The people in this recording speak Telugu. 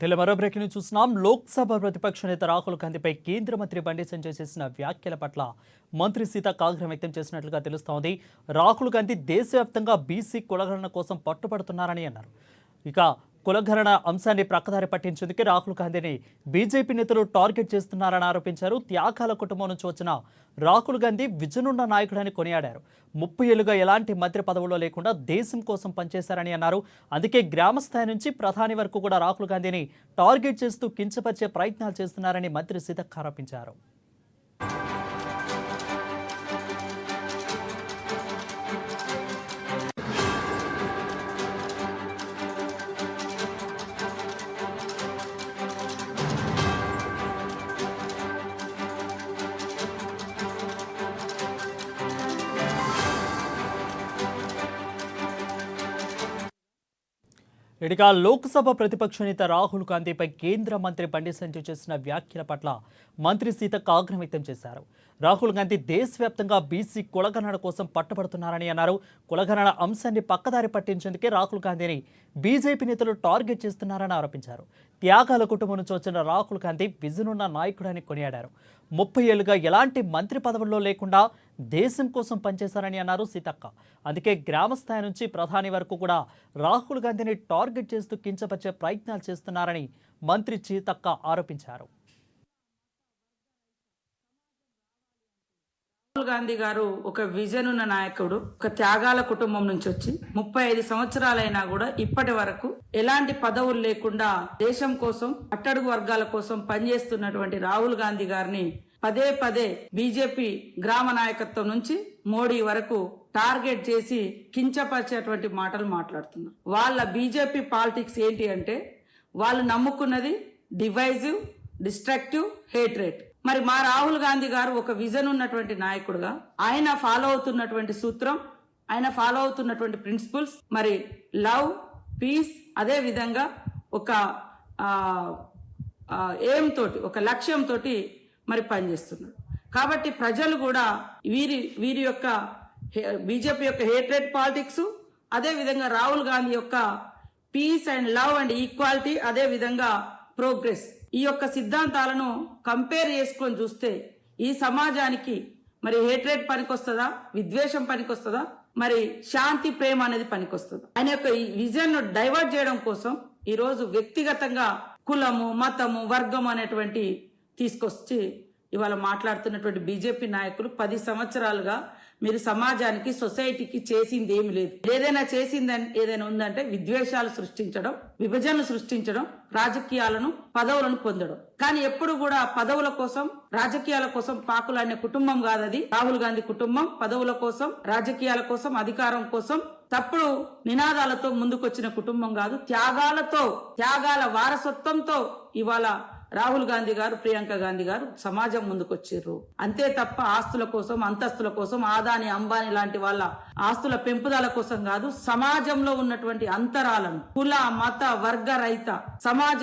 బులెటిన్లో మరో బ్రేకింగ్ న్యూస్ చూస్తున్నాం. లోక్సభ ప్రతిపక్ష నేత రాహుల్ గాంధీపై కేంద్ర మంత్రి బండి సంజయ్ చేసిన వ్యాఖ్యల పట్ల మంత్రి సీతక్క ఆగ్రహం వ్యక్తం చేసినట్లుగా తెలుస్తోంది. రాహుల్ గాంధీ దేశవ్యాప్తంగా బీసీ కులగణన కోసం పట్టుబడుతున్నారని అన్నారు. ఇక కులగణన అంశాన్ని ప్రక్కదారి పట్టించేందుకే రాహుల్ గాంధీని బీజేపీ నేతలు టార్గెట్ చేస్తున్నారని ఆరోపించారు. త్యాగాల కుటుంబం నుంచి వచ్చిన రాహుల్ గాంధీ విజనున్న నాయకుడని కొనియాడారు. 30 ఏళ్లుగా ఎలాంటి మంత్రి పదవుల్లో లేకుండా దేశం కోసం పనిచేశారని అన్నారు. అందుకే గ్రామ స్థాయి నుంచి ప్రధాని వరకు కూడా రాహుల్ గాంధీని టార్గెట్ చేస్తూ కించపరిచే ప్రయత్నాలు చేస్తున్నారని మంత్రి సీతక్క ఆరోపించారు. ఇక లోక్సభ ప్రతిపక్ష నేత రాహుల్ గాంధీపై కేంద్ర మంత్రి బండి సంజయ్ చేసిన వ్యాఖ్యల పట్ల మంత్రి సీతక్క ఆగ్రహం వ్యక్తం చేశారు. రాహుల్ గాంధీ దేశవ్యాప్తంగా బీసీ కులగణన కోసం పట్టుబడుతున్నారని అన్నారు. కులగణన అంశాన్ని పక్కదారి పట్టించేందుకే రాహుల్ గాంధీని బీజేపీ నేతలు టార్గెట్ చేస్తున్నారని ఆరోపించారు. త్యాగాల కుటుంబం నుంచి వచ్చిన రాహుల్ గాంధీ విజనున్న నాయకుడని కొనియాడారు. 30 ఏళ్లుగా ఎలాంటి మంత్రి పదవుల్లో లేకుండా దేశం కోసం పనిచేశారని అన్నారు సీతక్క. అందుకే గ్రామ స్థాయి నుంచి ప్రధాని వరకు కూడా రాహుల్ గాంధీని టార్గెట్ చేస్తూ కించపరిచే ప్రయత్నాలు చేస్తున్నారని మంత్రి సీతక్క ఆరోపించారు. రాహుల్ గాంధీ గారు ఒక విజన్ ఉన్న నాయకుడు, ఒక త్యాగాల కుటుంబం నుంచి వచ్చి 35 సంవత్సరాలైనా కూడా ఇప్పటి వరకు ఎలాంటి పదవులు లేకుండా దేశం కోసం, అట్టడుగు వర్గాల కోసం పనిచేస్తున్నటువంటి రాహుల్ గాంధీ గారిని పదే పదే బీజేపీ గ్రామ నాయకత్వం నుంచి మోడీ వరకు టార్గెట్ చేసి కించపరిచేటువంటి మాటలు మాట్లాడుతున్నారు. వాళ్ళ బీజేపీ పాలిటిక్స్ ఏంటి అంటే వాళ్ళు నమ్ముకున్నది డివైజివ్, డిస్ట్రక్టివ్, హేట్రేట్. మరి మా రాహుల్ గాంధీ గారు ఒక విజన్ ఉన్నటువంటి నాయకుడుగా ఆయన ఫాలో అవుతున్నటువంటి సూత్రం, ఆయన ఫాలో అవుతున్నటువంటి ప్రిన్సిపల్స్ మరి లవ్, పీస్, అదే విధంగా ఒక ఎయిమ్ తోటి, ఒక లక్ష్యం తోటి మరి పనిచేస్తున్నారు. కాబట్టి ప్రజలు కూడా వీరి యొక్క బీజేపీ యొక్క హేట్రేట్ పాలిటిక్స్, అదే విధంగా రాహుల్ గాంధీ యొక్క peace and love and equality, అదే విధంగా ప్రోగ్రెస్, ఈ యొక్క సిద్ధాంతాలను కంపేర్ చేసుకొని చూస్తే ఈ సమాజానికి మరి హేట్రేట్ పనికొస్తుందా, విద్వేషం పనికొస్తుందా, మరి శాంతి, ప్రేమ అనేది పనికొస్తుందా? ఆయన యొక్క ఈ విజన్ ను డైవర్ట్ చేయడం కోసం ఈ రోజు వ్యక్తిగతంగా కులము, మతము, వర్గం అనేటువంటి తీసుకొచ్చి ఇవాళ మాట్లాడుతున్నటువంటి బీజేపీ నాయకులు 10 సంవత్సరాలుగా మీరు సమాజానికి, సొసైటీకి చేసింది ఏమి లేదు. ఏదైనా ఉందంటే విద్వేషాలు సృష్టించడం, విభజనలు సృష్టించడం, రాజకీయాలను, పదవులను పొందడం. కానీ ఎప్పుడు కూడా పదవుల కోసం, రాజకీయాల కోసం పాకులాడిన కుటుంబం కాదది రాహుల్ గాంధీ కుటుంబం. పదవుల కోసం, రాజకీయాల కోసం, అధికారం కోసం తప్పుడు నినాదాలతో ముందుకొచ్చిన కుటుంబం కాదు. త్యాగాల వారసత్వంతో ఇవాళ రాహుల్ గాంధీ గారు, ప్రియాంక గాంధీ గారు సమాజం ముందుకొచ్చారు. అంతే తప్ప ఆస్తుల కోసం, అంతస్తుల కోసం, ఆదాని, అంబానీ లాంటి వాళ్ళ ఆస్తుల పెంపుదల కోసం కాదు. సమాజంలో ఉన్నటువంటి అంతరాలను, కుల, మత, వర్గ రహిత సమాజం